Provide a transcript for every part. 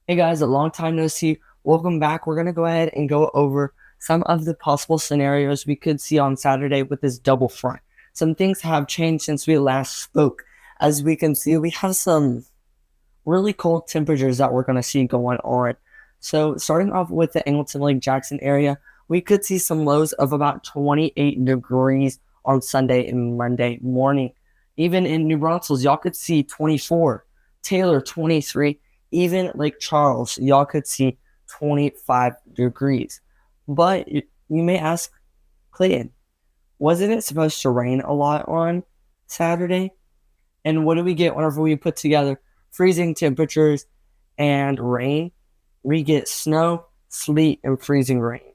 Hey guys, a long time no see. Welcome back. We're going to go ahead and go over some of the possible scenarios we could see on Saturday with this double front. Some things have changed since we last spoke. As we can see, we have some really cold temperatures that we're going to see going on. So, starting off with the Angleton Lake Jackson area, we could see some lows of about 28 degrees on Sunday and Monday morning. Even in New Braunfels, y'all could see 24, Taylor 23, even Lake Charles, y'all could see 25 degrees. But you may ask, Clayton, wasn't it supposed to rain a lot on Saturday? And what do we get whenever we put together freezing temperatures and rain? We get snow, sleet, and freezing rain.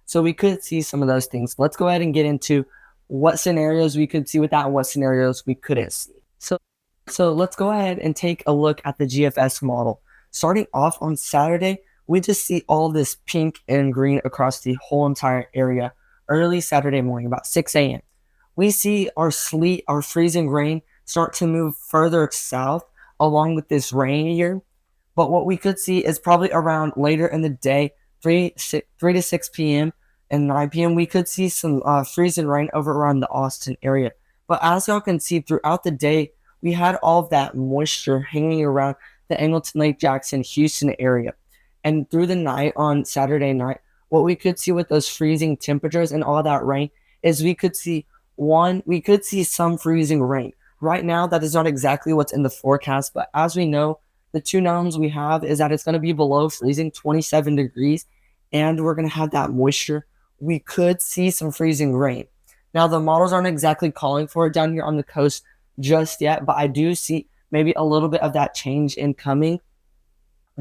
So we could see some of those things. Let's go ahead and get into what scenarios we could see with that and what scenarios we couldn't see. So let's go ahead and take a look at the GFS model. Starting off on Saturday, we just see all this pink and green across the whole entire area early Saturday morning, about 6 a.m. We see our sleet, our freezing rain start to move further south along with this rain here. But what we could see is probably around later in the day, 3 to 6 p.m. and 9 p.m., we could see some freezing rain over around the Austin area. But as y'all can see throughout the day, we had all of that moisture hanging around the Angleton Lake Jackson, Houston area. And through the night on Saturday night, what we could see with those freezing temperatures and all that rain is we could see some freezing rain. Right now, that is not exactly what's in the forecast, but as we know, the two knowns we have is that it's going to be below freezing, 27 degrees, and we're going to have that moisture. We could see some freezing rain. Now, the models aren't exactly calling for it down here on the coast just yet, but I do see maybe a little bit of that change incoming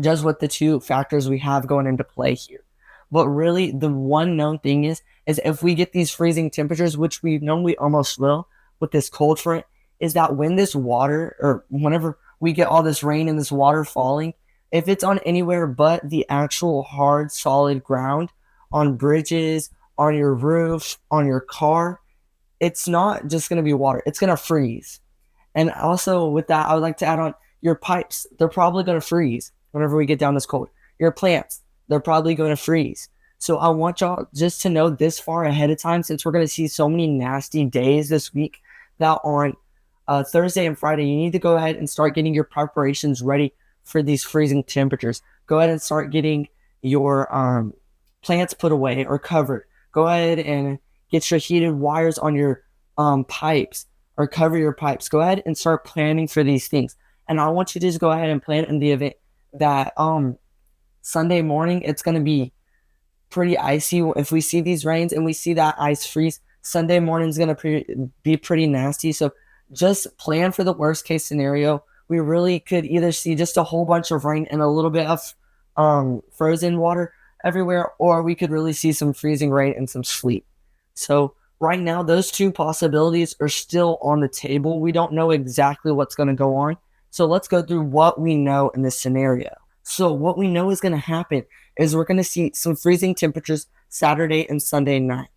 just with the two factors we have going into play here. But really, the one known thing is if we get these freezing temperatures, which we know we almost will with this cold front, is that when this water, or whenever we get all this rain and this water falling, if it's on anywhere but the actual hard, solid ground, on bridges, on your roof, on your car, it's not just going to be water. It's going to freeze. And also with that, I would like to add on your pipes. They're probably going to freeze whenever we get down this cold. Your plants, they're probably going to freeze. So I want y'all just to know this far ahead of time, since we're going to see so many nasty days this week, that on Thursday and Friday, you need to go ahead and start getting your preparations ready for these freezing temperatures. Go ahead and start getting your plants put away or covered. Go ahead and get your heated wires on your pipes, or cover your pipes. Go ahead and start planning for these things. And I want you to just go ahead and plan in the event that Sunday morning it's going to be pretty icy. If we see these rains and we see that ice freeze, Sunday morning is going to be pretty nasty. So just plan for the worst case scenario. We really could either see just a whole bunch of rain and a little bit of frozen water everywhere, or we could really see some freezing rain and some sleet. So right now, those two possibilities are still on the table. We don't know exactly what's going to go on. So let's go through what we know in this scenario. So what we know is going to happen is we're going to see some freezing temperatures Saturday and Sunday night.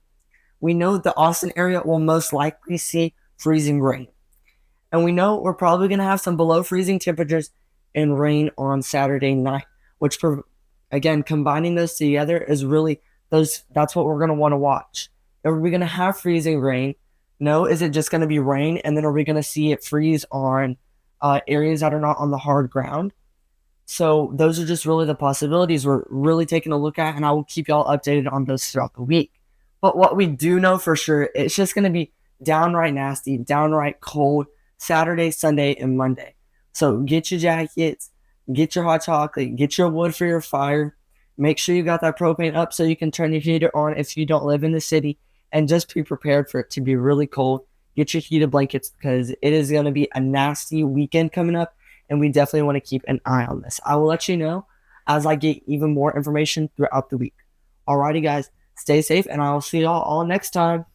We know the Austin area will most likely see freezing rain. And we know we're probably going to have some below freezing temperatures and rain on Saturday night, which, again, combining those together is really that's what we're going to want to watch. Are we going to have freezing rain? No. Is it just going to be rain? And then are we going to see it freeze on areas that are not on the hard ground? So those are just really the possibilities we're really taking a look at, and I will keep y'all updated on those throughout the week. But what we do know for sure, it's just going to be downright nasty, downright cold Saturday, Sunday, and Monday. So get your jackets, get your hot chocolate, get your wood for your fire. Make sure you got that propane up so you can turn your heater on if you don't live in the city, and just be prepared for it to be really cold. Get your heated blankets because it is going to be a nasty weekend coming up, and we definitely want to keep an eye on this. I will let you know as I get even more information throughout the week. Alrighty, guys, stay safe, and I will see y'all all next time.